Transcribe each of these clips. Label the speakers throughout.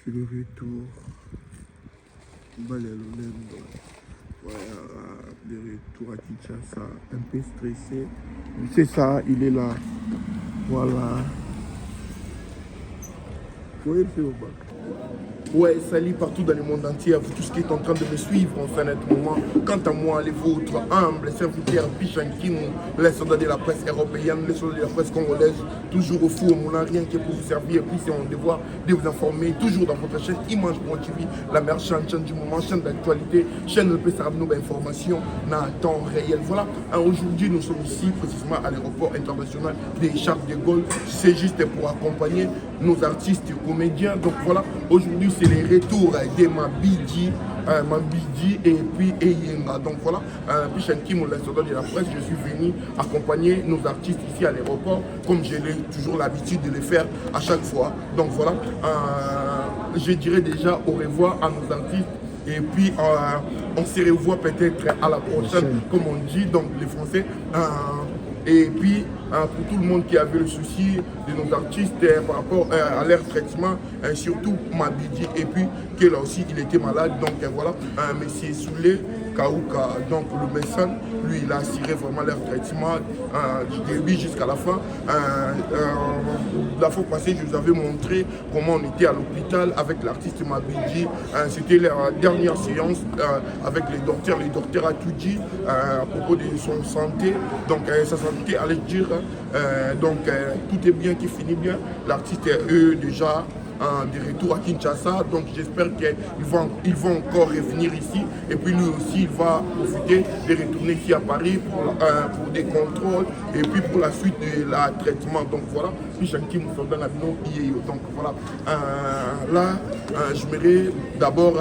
Speaker 1: C'est le retour. Balelolendo. Voilà, le retour à Kinshasa. Un peu stressé. C'est ça, il est là. Voilà. Oui, c'est au bas. Ouais, salut partout dans le monde entier, à vous tous qui êtes en train de me suivre en fin de moment. Quant à moi, les vôtres, humbles serviteurs, Pichankin, les soldats de la presse européenne, les soldats de la presse congolaise, toujours au four, on n'a rien que pour vous servir, et puis c'est mon devoir de vous informer, toujours dans votre chaîne Image Pro TV, la meilleure chaîne du moment, chaîne d'actualité, chaîne de nos informations en temps réel. Voilà, aujourd'hui nous sommes ici précisément à l'aéroport international de Charles de Gaulle, c'est juste pour accompagner nos artistes et comédiens. Donc voilà, aujourd'hui c'est les retours de Mabidi et puis Eyenga. Donc voilà, puis Shankim, le soldat de la presse, je suis venu accompagner nos artistes ici à l'aéroport, comme j'ai toujours l'habitude de le faire à chaque fois. Donc voilà, je dirais déjà au revoir à nos artistes. Et puis on se revoit peut-être à la prochaine, comme on dit, donc les Français. Et puis, pour tout le monde qui avait le souci de nos artistes par rapport à leur traitement, surtout Mabidi, et puis que là aussi il était malade, donc voilà, Monsieur Soulé Kaouka, donc le médecin, lui il a assuré vraiment leur traitement du début jusqu'à la fin. La fois passée, je vous avais montré comment on était à l'hôpital avec l'artiste Mabidi. C'était la dernière séance avec les docteurs a tout dit à propos de son santé, donc sa santé allait dire, donc tout est bien qui finit bien. L'artiste est déjà de retour à Kinshasa, donc j'espère qu'ils vont encore revenir ici, et puis lui aussi il va profiter de retourner ici à Paris pour des contrôles et puis pour la suite de la traitement. Donc voilà, puis Shanki nous dans la vidéo. Donc voilà, là j'aimerais d'abord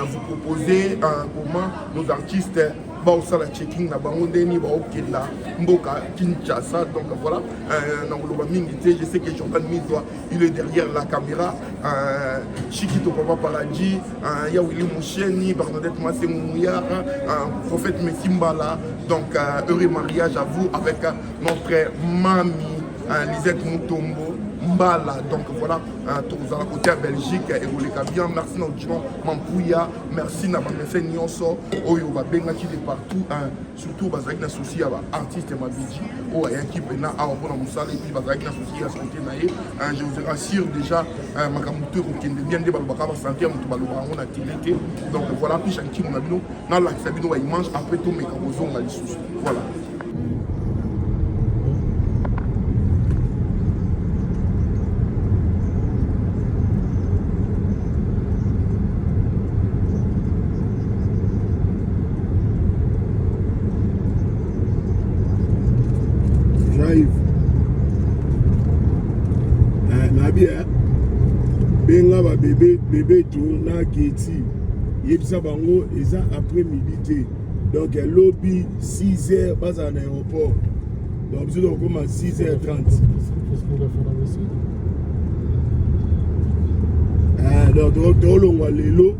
Speaker 1: vous proposer comment nos artistes ça la checking na bango ndeni ba okela mboka Kinshasa. Donc voilà, je sais que Jordan Mizwa il est derrière la caméra, Chikito Papa Paradis, ya Willy Moucheni, Bernadette Massemouyar, Prophète Messimbala. Donc heureux mariage à vous avec notre mamie Lisette Moutombo Mbala. Donc voilà, tous à côté à Belgique et vous les bien. Merci notre Jean Mampouya, merci na bamese nyonso oyo ba benga qui de partout, surtout bazaki na souci à artiste Mabidi o ya qui pena a pour musala et puis bazaki na souci à santé naé. Je vous rassure déjà makamuto ko kende bien de balobaka ba santé mutu balobaka on a tilité. Donc voilà, puis chanki mon abino na la sabino wa image après tout mes kabozonga lisusu. Voilà. Benga ba bébé tout na keti yebisa bango eza après midi. Donc lobby 6h bas en aéroport. Donc vous allez commencer à 6h30. Donc on va lelo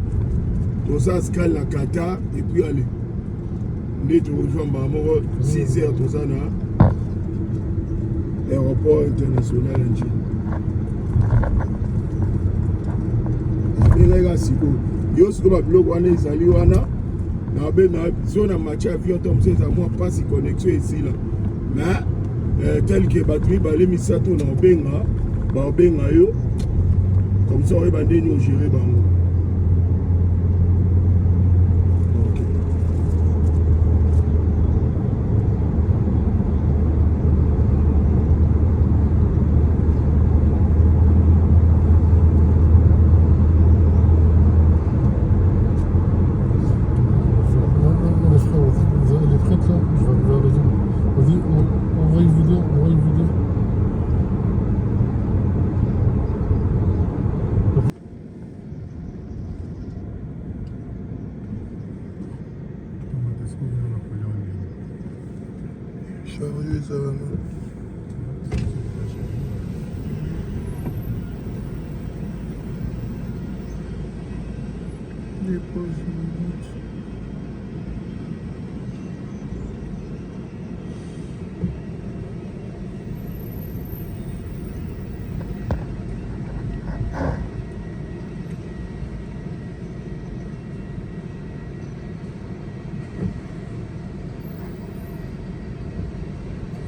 Speaker 1: to ça scale la kata et puis aller net rejoindre maman 6h to ça na aéroport international nji. Yo siko ba blog wana ezali wana na be na zone match avion tom c'est à moi pas si connexion ici là mais tel que batterie ba les misato na benga yo comme ça on va ndeni gérer bango.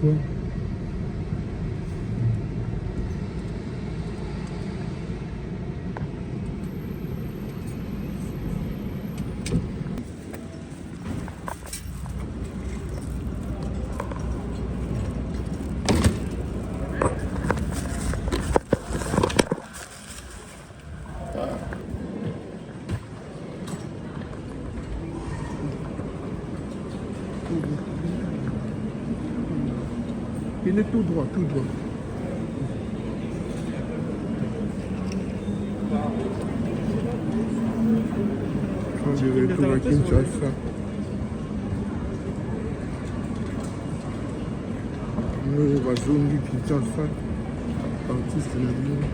Speaker 1: Ouais. Il est tout droit, tout droit. Je vais retourner à Kinshasa. Nous, on va zone du Kinshasa. Artiste de la ville.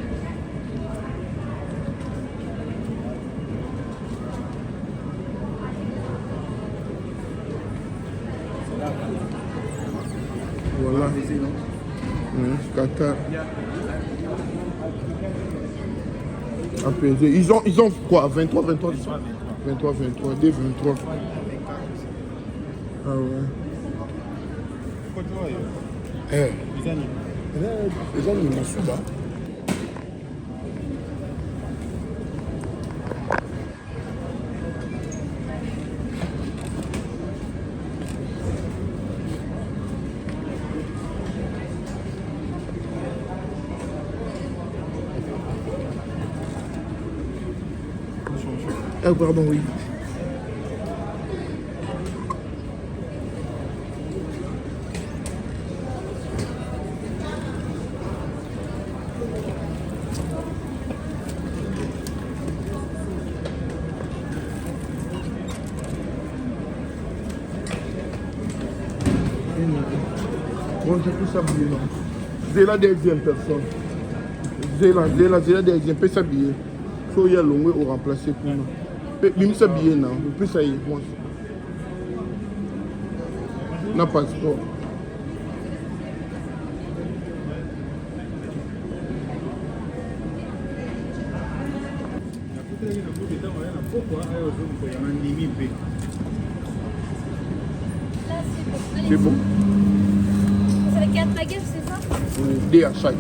Speaker 1: Voilà. Qatar. Apaisé. Ils ont quoi? 23, 23 23, 23, des 23. Ah ouais. Eh. Les gens, ils m'ont su là. Ah pardon, oui. Bon, j'ai pu s'habiller là. C'est la deuxième personne. C'est la deuxième, peut s'habiller. Il faut y aller loin ou remplacer pour nous. Même s'habiller là, on peut s'habiller. On n'a pas de passeport. C'est bon.
Speaker 2: C'est les 4 bagages, c'est ça?
Speaker 1: Des à chaque.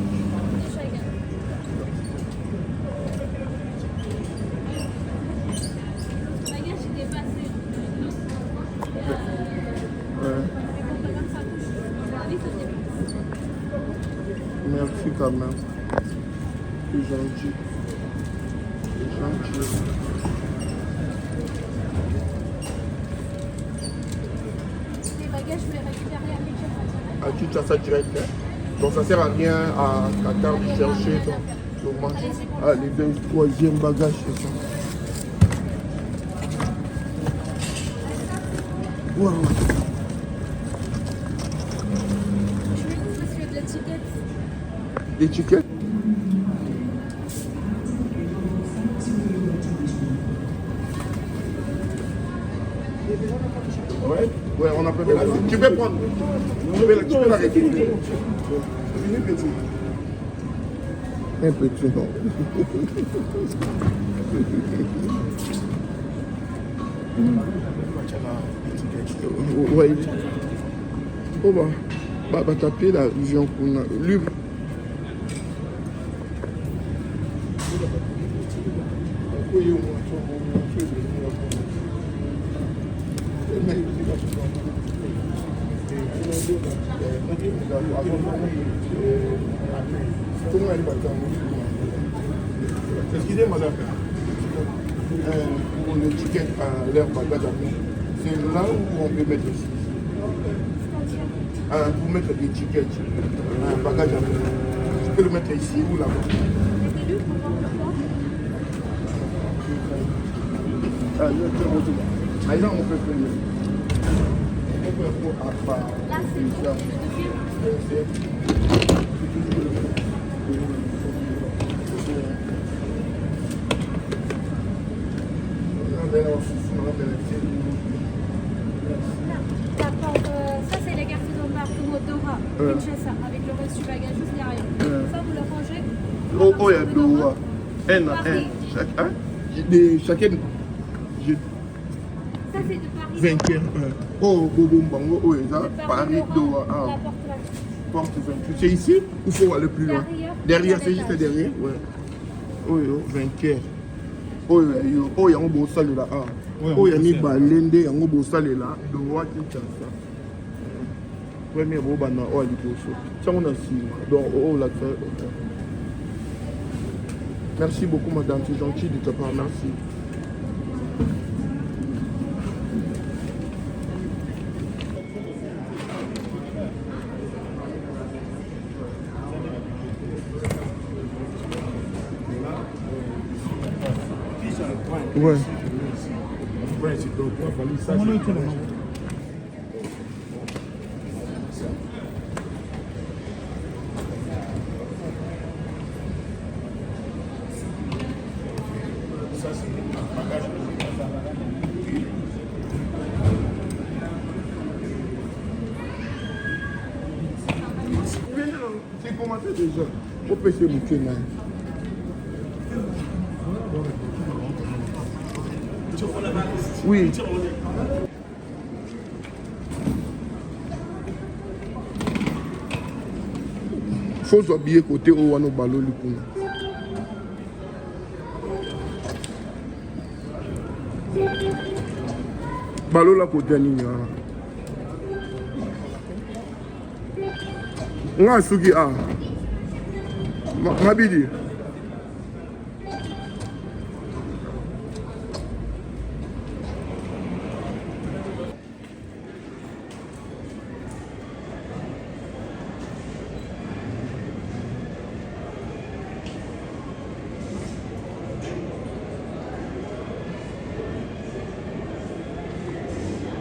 Speaker 2: Bagage, il est passé.
Speaker 1: Merci quand même. C'est gentil. C'est gentil.
Speaker 2: Les bagages, je vais récupérer à Kinshasa.
Speaker 1: À Kinshasa direct. Hein? Donc ça sert à rien à Qatar de chercher. Donc, ah, les deux, troisième bagage, c'est ça. Wow.
Speaker 2: Je vais vous monsieur de l'étiquette.
Speaker 1: L'étiquette? Ouais, on a pas la. Tu peux prendre. Tu peux la récupérer. Un petit non. Ouais. Oh bah taper la vision qu'on a. Lui. Excusez madame, pour l'étiquette à l'air bagage à nous, c'est là où on peut mettre aussi. Pour mettre l'étiquette à un bagage à nous, tu peux le mettre ici ou là-bas. Ah, là on peut prendre.
Speaker 2: Là, c'est le deuxième. D'accord, ça c'est la carte d'embarquement Dora, Kinshasa, avec le reste du bagage juste derrière. Ça vous le rangez.
Speaker 1: Oh, il y a Dora. Un. Chacun.
Speaker 2: Ça c'est de Paris.
Speaker 1: 20e. Oh, Bobo Mbango, oh, ça, Paris, Doha.
Speaker 2: La
Speaker 1: Ah,
Speaker 2: porte là.
Speaker 1: porte 28. C'est ici ou faut aller plus loin? Derrière, c'est juste derrière? Ouais. Oh, yo, 24. Oh, yo, oh, il y a un beau salle là. Ah. Oh, il y a un balende, il y a un beau salle là. Doha, Kinshasa. Premier beau banana, oh, il est beau. Ça, on a six. Donc, oh, là, ça. Merci beaucoup, madame. C'est gentil de te parler. Merci. Ouais. C'est commencé déjà. Au PC Moukéna. Oui. Faut s'habiller côté où on a ballon le coup. Ballon là côté ni ya. Nga suki a. Mabidi.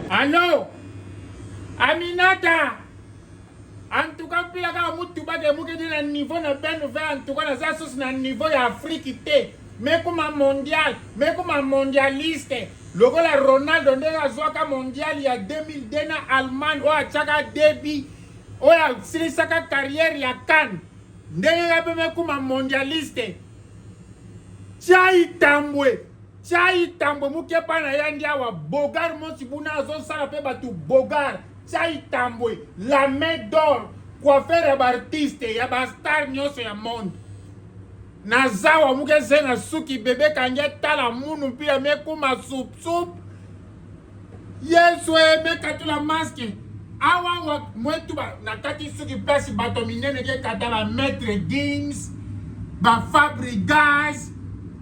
Speaker 3: Allô Aminata. En tout cas, puis là, quand tu vas te un niveau de ben en tout cas, ça c'est un niveau d'Afrique. Mais comme un mondial, mais comme un mondialiste. Le gars Ronaldo, on a un mondial il y a 2000 dans Allemagne, ou à Tchaka débit, ou à sa carrière il y a Cannes. Ndenge comme un mondialiste. Tchai Tambwe. Tchai Tambwe, muke pana yandia wa bogar mo sibuna zo sala pe batu bogar. Tchai Tambwe, la main d'or, coiffeur ya artiste, ya ba star nyonso ya monde. Nazawa muke zenga suki bebe kanje tala munu pia me kuma sup. Yesu me katula maske. Awa wa mwetu ba nakati suki pesi bato minene ke katala Maître Gims, ba Fabregas.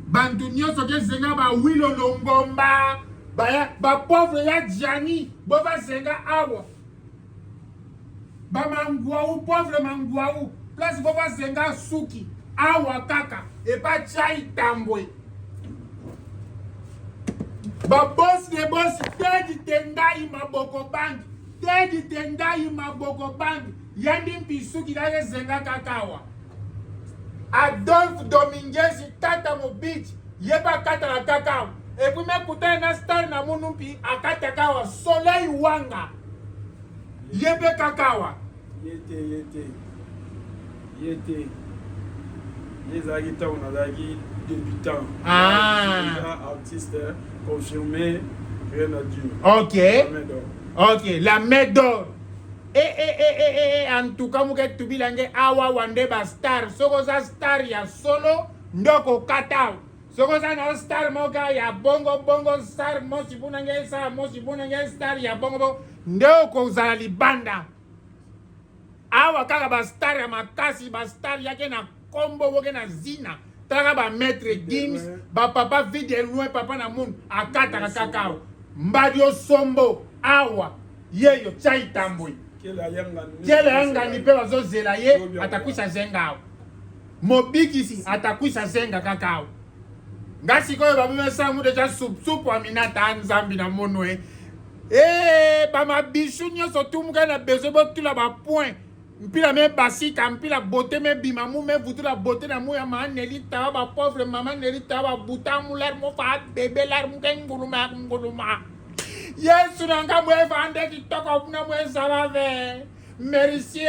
Speaker 3: Bantu nyonso ke zenga ba Wilo Longomba, ba pauvre ya Gianni, bova zenga awa. Ba Manguau, pauvre Manguau, place bova zenga suki, awa kaka, et pas Tchai Tambwe. Ba boss de boss, Teddy Tendai Maboko Band, Teddy Tendai Maboko Band, Yandim Pisuki la zenga kakawa. Adolphe Dominguez Tata Mobich yeba kata la kakao et puis me kuta na star na munumpi akata kawa Soleil Wanga yebe kakawa
Speaker 4: yete les agiteurs on a dit débutants artiste confirmé rien à dire.
Speaker 3: Ok la main d'or. En tout cas, muke tubilange awa wande ba star. Soko za star ya solo ndoko katao. Soko za na star moga ya bongo star mosi bunange star ya bongo ndoko za libanda. Awa kaka ba star ya makasi ba star yake na kombo woke na zina. Taka ba Maître Gims, ba papa vide loin papa na mun akata kakao. Mbadio sombo awa yeyo Tchai Tambwe. Kela yanga ni pe wazo zela ye atakwisha zenga. Mobikisi atakwisha zenga kakao. Ngasi koyo babu samu deja sup Aminata Nzambi na monwe. Ba ma bichu nyonso tumuka na besoin botula ba point. Mpila me basika mpila beauté me bimamu me vutula beauté na mu ya ma Nelita ba pauvre maman Nelita ba butamu l'air mo fa bébé l'air mu nguluma. Yesu nanga mwe vande kitoko na mwe salave. Merci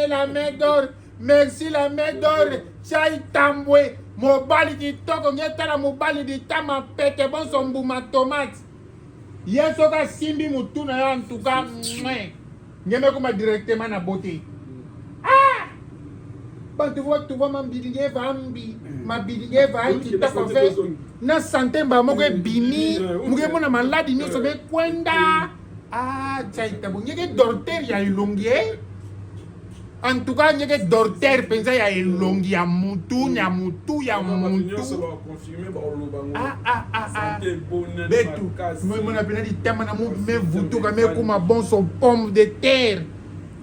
Speaker 3: la main d'or. Merci la main d'or. Tchai Tambwe. Mobali kitoko nyetala mobali di tama pete bon sombuma tomate. Yesoka simbi mutuna yo en tout cas. Ngeme kuma directement na beauté. Ah! Quand tu vois ma bilingue vambi, ma bilingue va qui t'a fait. Na santé ba mo ke bimi, mo ke mona maladi ni so be kwenda. Ah, chaita bo ngeke dorter ya ilongie. En tout cas, ngeke dorter pensa ya ilongie ya mutu, ya mutu, ya mutu. Betu, moi na pena di tema na mo me vutu ka me kuma bon so pomme de terre.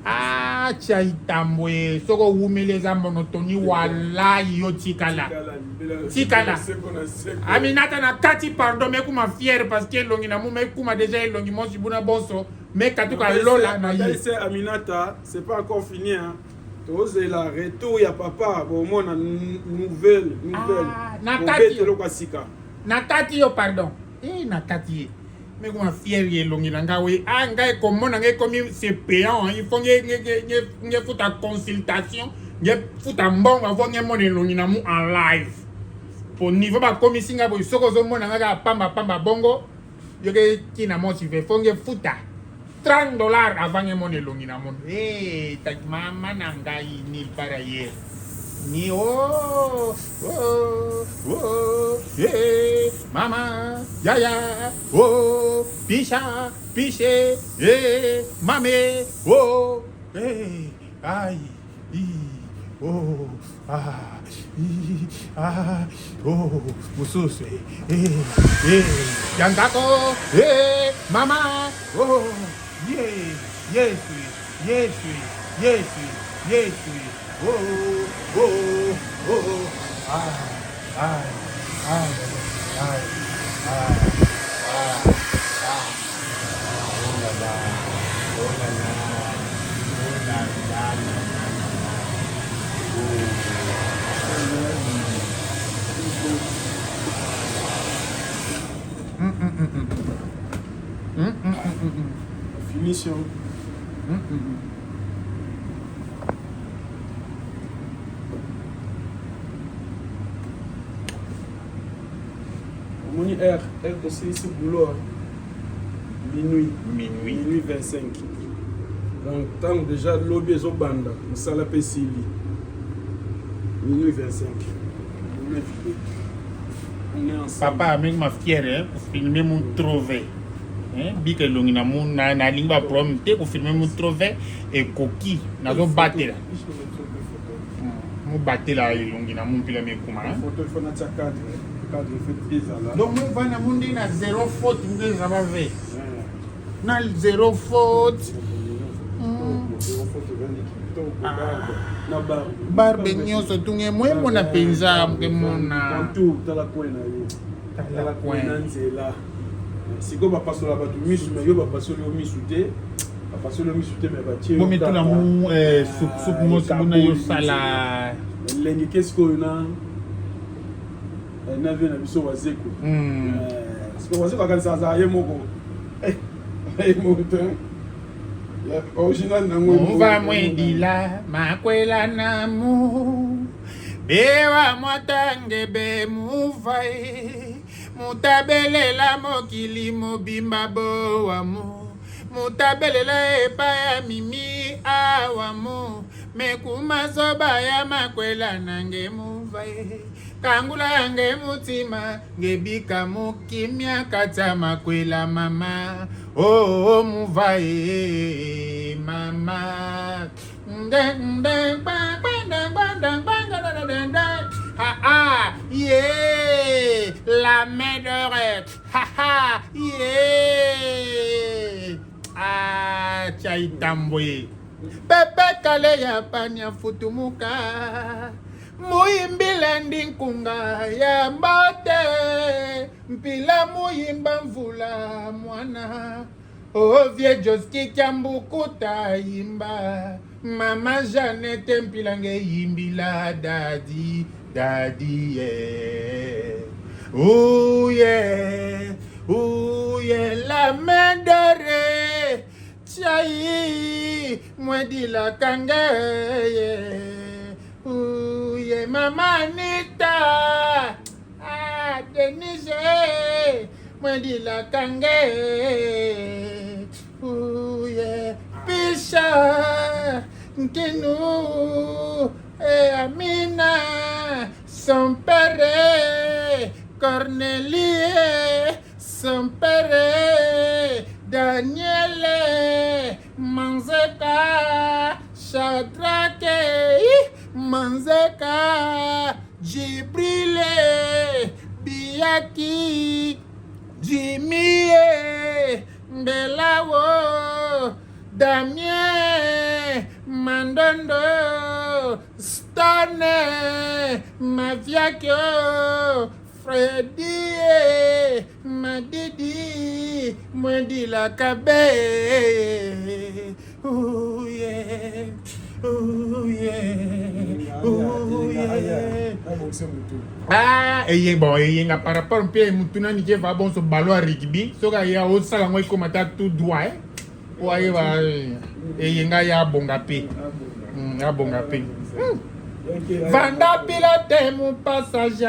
Speaker 3: Ah, chaita mwe, soko wumeleza monotoni wala yo tikala. Tikala. Aminata na kati pardon me kuma fier parce que longi na mo me kuma déjà longi mo sibuna bonso me katuka lola na yi.
Speaker 4: C'est Aminata, c'est pas encore fini hein. C'est la retour ya papa bon mo na nouvelle.
Speaker 3: Na kati yo na kati yo pardon. Na kati. Mais comment fier ye longi nanga we ngai komona ngai komi c'est payant il faut nge futa consultation nge futa mbongo avant nge mona longi na mu en live pour niveau ba komi singa bo soko zo mona nga pamba bongo yo ke kina mo si fe faut nge futa $30 avant nge mona longi na mu ta mama nanga ni para ye ni mama yaya pisha piche mame ay musus yangako mama yes
Speaker 4: Finition. Mon heure de ce boulot minuit 25. Donc tant déjà lobby zo banda musala pesili minuit 25.
Speaker 3: Papa avec ma fière pour filmer mon trouvé. Bike longi na mun na lingua promte pour filmer mon trouvé et coquille na zo batela. Mo batela longi na mun pila me kuma.
Speaker 4: Photo il faut na cadre fait là.
Speaker 3: Donc moi va na mun na zéro faute nge ça va ver. Na zéro faute. Barbe nyonso tunge mwe mona penza mke mona
Speaker 4: tout tala kwena yo tala kwena nzela siko ba pasola ba tu misu me yo ba pasola yo misu te ba pasola yo misu te me ba tie
Speaker 3: mo metuna mu soup mo sibuna yo sala
Speaker 4: lengi kesko na vient na biso wazeko siko wazeko akanisa za ye moko moto original nango
Speaker 3: muva mwendila makwela namu bewa mwatange be muvai mutabelela mokili mobimba bowamu mutabelela epaya mimi awamu mekuma zoba ya makwela nange muvai kangula yange mutima ngebika mukimya kata makwela mama oh muvai mama yeah la main d'oreille yeah chaitambwe pepe kale ya panya futumuka muyimbila ndinkunga ya mbote mpila muyimba mvula mwana ovie joski kyambukuta yimba mama Janete mpilange yimbila dadi yeah. Ooh yeah la main d'oreille chai mwedila kange yeah. Mama Anita, Denise, moi dit la kange. Ooh yeah, Pisha, Nkinu, et Amina, son père, Cornelie, son père, Daniel, Manzeka, Shadrake, Manzeka, Jibrile, Biaki, Jimmy, Belawo, Damien, Mandondo, Stone, Maviakio, Freddy, Madidi, Mwendi la Kabe. Oh yeah, oh yeah, oh yeah. Ah, et bon, et il y a par rapport à Moutuna qui va bon ce ballon à rugby, ce qu'il y a au salon comme à tout droit. Ouais, et il y a bongapé. A bongapé. Vanda pilote mon passage,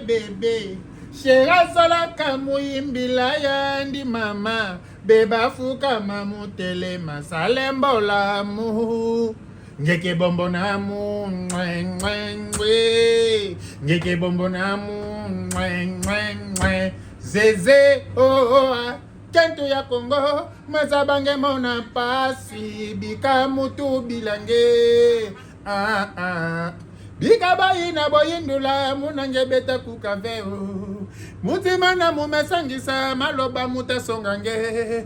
Speaker 3: bébé. Chéra sola kamu imbila yandi mama. Beba fuka mamu tele masalembo la mu. Ngeke bombo namu, ngeke bombo namu, zeze, oh, kentu ya Congo, mazabange mona pasi, bika mutu bilange, bika bayi na boyindula, munange beta kukaveo. Mutima na mumesangisa maloba mutasongange.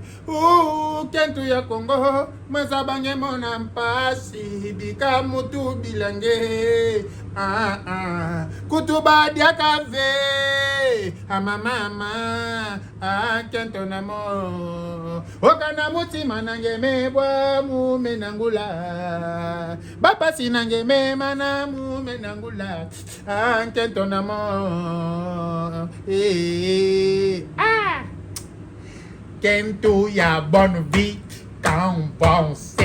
Speaker 3: Kentu ya Congo mazabange mona mpasi bika mutu bilange. Kutubadia kave mama kento namo. Okana mutima nange mebwa mumenangula. Bapa sinange memana mumenangula. Kento namo. Kento ya bonne vie quand on pense.